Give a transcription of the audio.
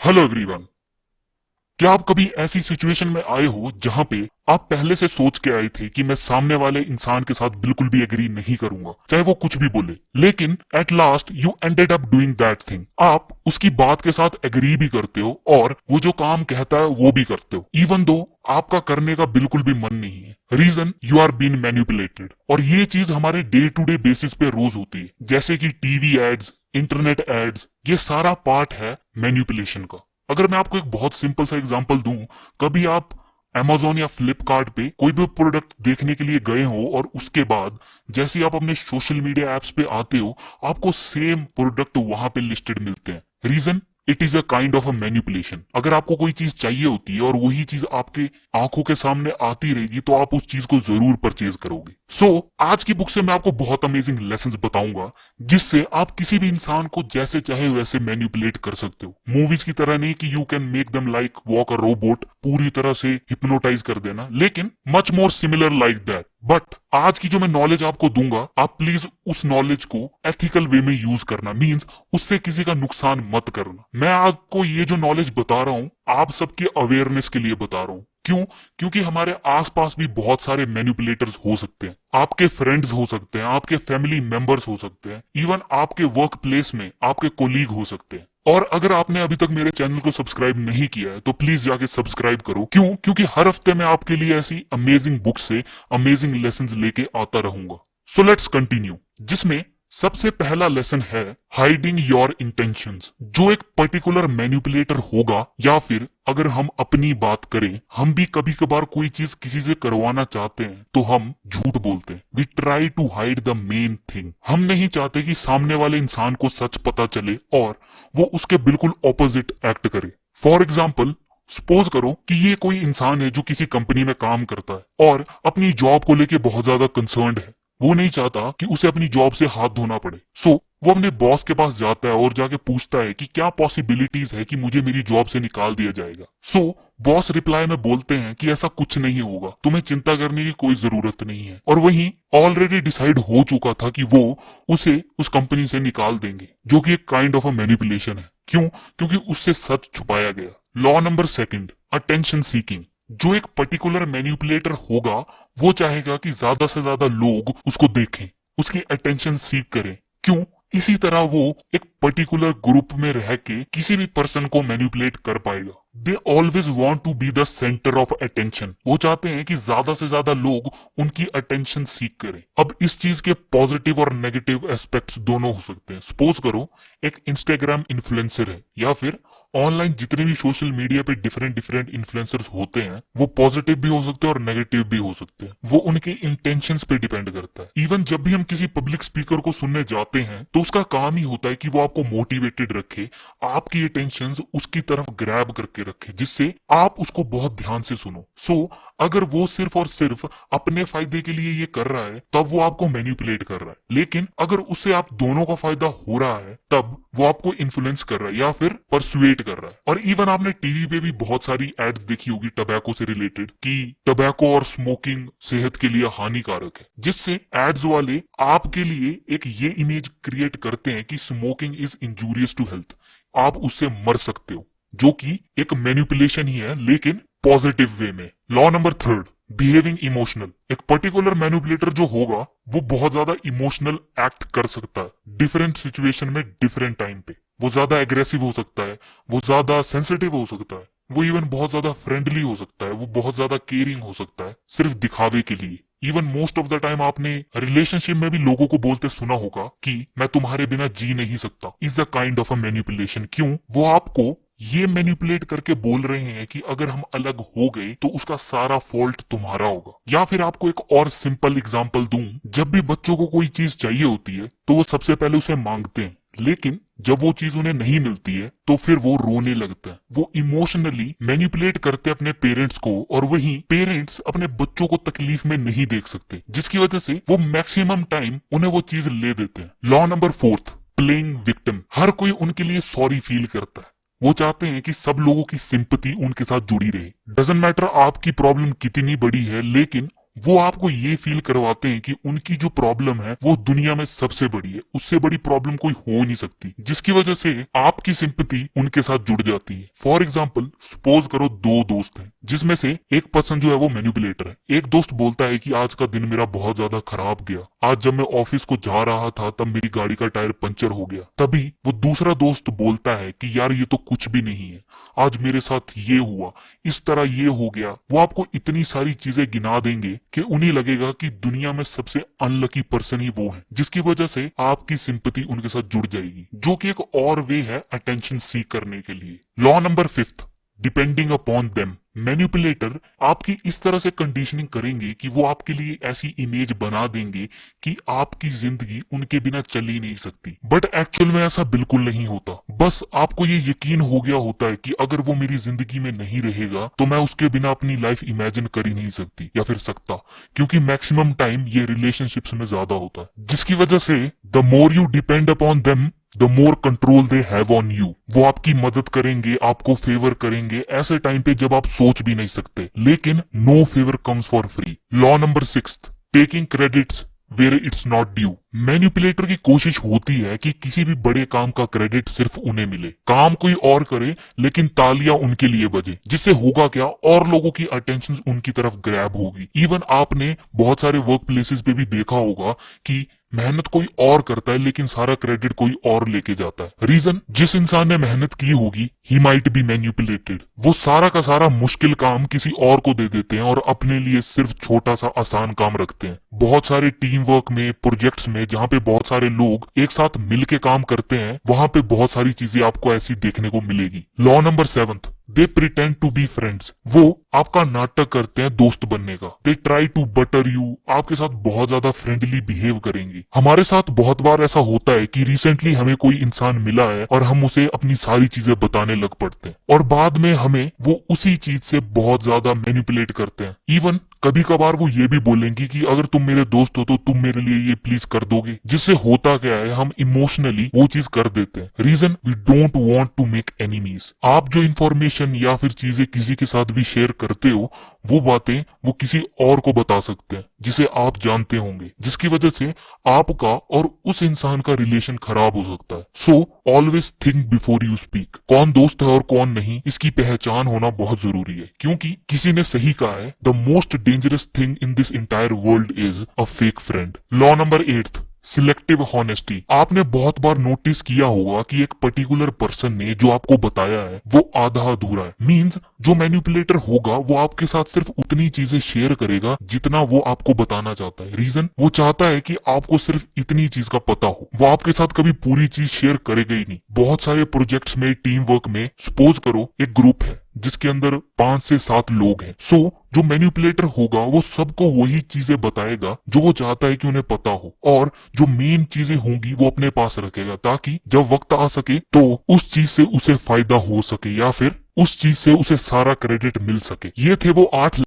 Hello everyone. क्या आप कभी ऐसी सिचुएशन में आए हो जहां पे आप पहले से सोच के आए थे कि मैं सामने वाले इंसान के साथ बिल्कुल भी एग्री नहीं करूंगा, चाहे वो कुछ भी बोले, लेकिन at last you ended up doing that thing. आप उसकी बात के साथ एग्री भी करते हो और वो जो काम कहता है वो भी करते हो, इवन दो आपका करने का बिल्कुल भी मन नहीं है। Reason, you are been manipulated. और ये चीज हमारे डे टू डे बेसिस पे रोज होती है, जैसे कि टीवी एड्स, इंटरनेट एड्स, ये सारा पार्ट है मैन्युपुलेशन का। अगर मैं आपको एक बहुत सिंपल सा एग्जांपल दूं, कभी आप Amazon या फ्लिपकार्ट पे कोई भी प्रोडक्ट देखने के लिए गए हो और उसके बाद जैसे ही आप अपने सोशल मीडिया एप्स पे आते हो, आपको सेम प्रोडक्ट वहां पे लिस्टेड मिलते हैं। Reason, it is a kind of a manipulation. अगर आपको कोई चीज चाहिए होती है और वही चीज आपके आंखों के सामने आती रहेगी तो आप उस चीज को जरूर परचेज करोगे। आज की बुक से मैं आपको बहुत अमेजिंग लेसन्स बताऊंगा जिससे आप किसी भी इंसान को जैसे चाहे वैसे मैन्युपुलेट कर सकते हो। मूवीज की तरह नहीं कि you can make them like walk a robot, पूरी तरह से हिप्नोटाइज कर देना, लेकिन much more similar like that. But आज की जो मैं नॉलेज आपको दूंगा, आप प्लीज उस नॉलेज को एथिकल वे में यूज करना, मींस उससे किसी का नुकसान मत करना। मैं आपको ये जो नॉलेज बता रहा हूँ आप सबके अवेयरनेस के लिए बता रहा हूँ। क्यों? क्योंकि हमारे आसपास भी बहुत सारे मैनिपुलेटर्स हो सकते हैं। आपके फ्रेंड्स हो सकते हैं, आपके फैमिली मेंबर्स हो सकते हैं, इवन आपके वर्क प्लेस में आपके कोलीग हो सकते हैं। और अगर आपने अभी तक मेरे चैनल को सब्सक्राइब नहीं किया है तो प्लीज जाके सब्सक्राइब करो। क्यों? क्योंकि हर हफ्ते मैं आपके लिए ऐसी अमेजिंग बुक से अमेजिंग लेसन्स लेके आता रहूंगा। सो लेट्स कंटिन्यू, जिसमें सबसे पहला लेसन है हाइडिंग योर इंटेंशंस। जो एक पर्टिकुलर मैन्युपुलेटर होगा, या फिर अगर हम अपनी बात करें, हम भी कभी कभार कोई चीज किसी से करवाना चाहते हैं तो हम झूठ बोलते हैं। We try to hide the main thing. हम नहीं चाहते कि सामने वाले इंसान को सच पता चले और वो उसके बिल्कुल ऑपोजिट एक्ट करे। फॉर एग्जाम्पल, सपोज करो कि ये कोई इंसान है जो किसी कंपनी में काम करता है और अपनी जॉब को लेके बहुत ज्यादा कंसर्न्ड है। वो नहीं चाहता कि उसे अपनी जॉब से हाथ धोना पड़े। वो अपने बॉस के पास जाता है और जाके पूछता है कि क्या पॉसिबिलिटीज है कि मुझे मेरी जॉब से निकाल दिया जाएगा। बॉस रिप्लाई में बोलते हैं कि ऐसा कुछ नहीं होगा, तुम्हें चिंता करने की कोई जरूरत नहीं है। और वहीं ऑलरेडी डिसाइड हो चुका था कि वो उसे उस कंपनी से निकाल देंगे, जो कि एक काइंड ऑफ अ मैनिपुलेशन है। क्यों? क्योंकि उससे सच छुपाया गया। Law number second, attention seeking. जो एक पर्टिकुलर मैन्युपुलेटर होगा वो चाहेगा कि ज्यादा से ज्यादा लोग उसको देखें, उसकी अटेंशन सीक करें। क्यों? इसी तरह वो एक पर्टिकुलर ग्रुप में रह के किसी भी पर्सन को मैन्युपुलेट कर पाएगा। They always want to be the centre of attention. वो चाहते हैं कि ज्यादा से ज्यादा लोग उनकी अटेंशन सीक करें। अब इस चीज के पॉजिटिव और नेगेटिव एस्पेक्ट्स दोनों हो सकते हैं। सपोज करो एक इंस्टाग्राम इन्फ्लुएंसर है, या फिर ऑनलाइन जितने भी सोशल मीडिया पे डिफरेंट डिफरेंट इन्फ्लुएंसर्स होते हैं, वो पॉजिटिव भी हो सकते हैं और नेगेटिव भी हो सकते हैं। वो उनके इंटेंशंस पे डिपेंड करता है। इवन जब भी हम किसी पब्लिक स्पीकर को सुनने जाते हैं तो उसका काम ही होता है कि वो आपको मोटिवेटेड रखे, आपकी अटेंशन उसकी तरफ ग्रैब करके रखे, जिससे आप उसको बहुत ध्यान से सुनो। अगर वो सिर्फ और सिर्फ अपने फायदे के लिए ये कर रहा है तब वो आपको मैन्युपुलेट कर रहा है, लेकिन अगर उससे आप दोनों का फायदा हो रहा है तब वो आपको इन्फ्लुएंस कर रहा है या फिर परसुएट कर रहा है। और इवन आपने टीवी पे भी बहुत सारी एड्स देखी होगी टबैको से रिलेटेड, कि टबैको और स्मोकिंग सेहत के लिए हानिकारक है, जिससे एड्स वाले आपके लिए एक ये इमेज क्रिएट करते हैं कि smoking is injurious to health, आप उससे मर सकते हो, जो कि एक मैन्युपुलेशन ही है लेकिन पॉजिटिव वे में। Law number third, behaving emotional. एक पर्टिकुलर मैन्युपुलेटर जो होगा वो बहुत ज्यादा इमोशनल एक्ट कर सकता है डिफरेंट सिचुएशन में, डिफरेंट टाइम पे। वो ज्यादा एग्रेसिव हो सकता है, वो ज्यादा सेंसिटिव हो सकता है, वो इवन बहुत ज्यादा फ्रेंडली हो सकता है, वो बहुत ज्यादा केयरिंग हो सकता है, सिर्फ दिखावे के लिए। Even most of the time आपने रिलेशनशिप में भी लोगों को बोलते सुना होगा कि मैं तुम्हारे बिना जी नहीं सकता, is a kind of a manipulation. क्यों? वो आपको ये मैन्युपुलेट करके बोल रहे हैं कि अगर हम अलग हो गए तो उसका सारा फॉल्ट तुम्हारा होगा। या फिर आपको एक और सिंपल एग्जांपल दूं, जब भी बच्चों को कोई चीज चाहिए होती है तो वो सबसे पहले उसे मांगते हैं, लेकिन जब वो चीज उन्हें नहीं मिलती है तो फिर वो रोने लगता है। वो इमोशनली मैन्युपुलेट करते हैं अपने पेरेंट्स को, और वहीं पेरेंट्स अपने बच्चों को तकलीफ में नहीं देख सकते, जिसकी वजह से वो मैक्सिमम टाइम उन्हें वो चीज ले देते हैं। Law number fourth, playing victim. हर कोई उनके लिए सॉरी फील करता है। वो चाहते हैं कि सब लोगों की सिंपैथी उनके साथ जुड़ी रहे। डजंट मैटर आपकी प्रॉब्लम कितनी बड़ी है, लेकिन वो आपको ये फील करवाते हैं कि उनकी जो प्रॉब्लम है वो दुनिया में सबसे बड़ी है, उससे बड़ी प्रॉब्लम कोई हो नहीं सकती, जिसकी वजह से आपकी सिंपैथी उनके साथ जुड़ जाती है। फॉर एग्जाम्पल, सपोज करो दो दोस्त हैं, जिसमें से एक पर्सन जो है वो मैनिपुलेटर है। एक दोस्त बोलता है कि आज का दिन मेरा बहुत ज्यादा खराब गया, आज जब मैं ऑफिस को जा रहा था तब मेरी गाड़ी का टायर पंचर हो गया। तभी वो दूसरा दोस्त बोलता है कि यार ये तो कुछ भी नहीं है, आज मेरे साथ ये हुआ, इस तरह ये हो गया। वो आपको इतनी सारी चीजें गिना देंगे कि उन्हें लगेगा कि दुनिया में सबसे अनलकी पर्सन ही वो है, जिसकी वजह से आपकी सिंपैथी उनके साथ जुड़ जाएगी, जो कि एक और वे है अटेंशन सीक करने के लिए। Law number 5, depending upon them. Manipulator आपकी इस तरह से कंडीशनिंग करेंगे कि वो आपके लिए ऐसी इमेज बना देंगे कि आपकी जिंदगी उनके बिना चल ही नहीं सकती। बट एक्चुअल में ऐसा बिल्कुल नहीं होता। बस आपको ये यकीन हो गया होता है कि अगर वो मेरी जिंदगी में नहीं रहेगा तो मैं उसके बिना अपनी लाइफ इमेजिन कर ही नहीं सकती या फिर सकता, क्योंकि मैक्सिमम टाइम ये रिलेशनशिप्स में ज्यादा होता है, जिसकी वजह से the more you depend upon them the more control they have on you. वो आपकी मदद करेंगे, आपको फेवर करेंगे ऐसे टाइम पे जब आप सोच भी नहीं सकते। लेकिन no favour comes for free. Law number 6, taking credits where it's not due. Manipulator की कोशिश होती है कि किसी भी बड़े काम का क्रेडिट सिर्फ उन्हें मिले, काम कोई और करे लेकिन तालियां उनके लिए बजे। जिससे होगा क्या, और लोगों की अटेंशन उनकी तरफ ग्रैब होगी। इवन आपने बहुत सारे वर्क प्लेसेस पे भी देखा होगा कि मेहनत कोई और करता है लेकिन सारा क्रेडिट कोई और लेके जाता है। रीजन, जिस इंसान ने मेहनत की होगी ही माइट बी मैनिपुलेटेड। वो सारा का सारा मुश्किल काम किसी और को दे देते हैं और अपने लिए सिर्फ छोटा सा आसान काम रखते हैं। बहुत सारे टीम वर्क में, प्रोजेक्ट्स में, जहाँ पे बहुत सारे लोग एक साथ मिलके काम करते हैं, वहां पे बहुत सारी चीजें आपको ऐसी देखने को मिलेगी। Law number 7, they pretend to be friends. वो आपका नाटक करते हैं दोस्त बनने का। They try to butter you, आपके साथ बहुत ज्यादा फ्रेंडली बिहेव करेंगे। हमारे साथ बहुत बार ऐसा होता है कि रिसेंटली हमें कोई इंसान मिला है और हम उसे अपनी सारी चीजें बताने लग पड़ते हैं और बाद में हमें वो उसी चीज से बहुत ज्यादा मैनिपुलेट करते हैं। इवन कभी कभार वो ये भी बोलेंगे कि अगर तुम मेरे दोस्त हो तो तुम मेरे लिए ये प्लीज कर दोगे। जिससे होता क्या है, हम इमोशनली वो चीज कर देते हैं। Reason, we don't want to make enemies. आप जो इन्फॉर्मेशन या फिर चीजें किसी के साथ भी शेयर करते हो, वो बातें वो किसी और को बता सकते हैं जिसे आप जानते होंगे, जिसकी वजह से आपका और उस इंसान का रिलेशन खराब हो सकता है। So always think before you speak. कौन दोस्त है और कौन नहीं, इसकी पहचान होना बहुत जरूरी है, क्योंकि किसी ने सही कहा है, the most dangerous thing in this entire world is a fake friend. Law number 8, selective honesty. आपने बहुत बार नोटिस किया होगा कि एक पर्टिकुलर पर्सन ने जो आपको बताया है वो आधा अधूरा है। मींस जो मैनिपुलेटर होगा वो आपके साथ सिर्फ उतनी चीजें शेयर करेगा जितना वो आपको बताना चाहता है। रीजन, वो चाहता है कि आपको सिर्फ इतनी चीज का पता हो। वो आपके साथ कभी पूरी चीज शेयर करेगा ही नहीं। बहुत सारे प्रोजेक्ट्स में, टीम वर्क में, सपोज करो एक ग्रुप है जिसके अंदर 5 से 7 लोग हैं। सो जो मैनिपुलेटर होगा वो सबको वही चीजें बताएगा जो वो चाहता है कि उन्हें पता हो, और जो मेन चीजें होंगी वो अपने पास रखेगा, ताकि जब वक्त आ सके तो उस चीज से उसे फायदा हो सके या फिर उस चीज से उसे सारा क्रेडिट मिल सके। ये थे वो 8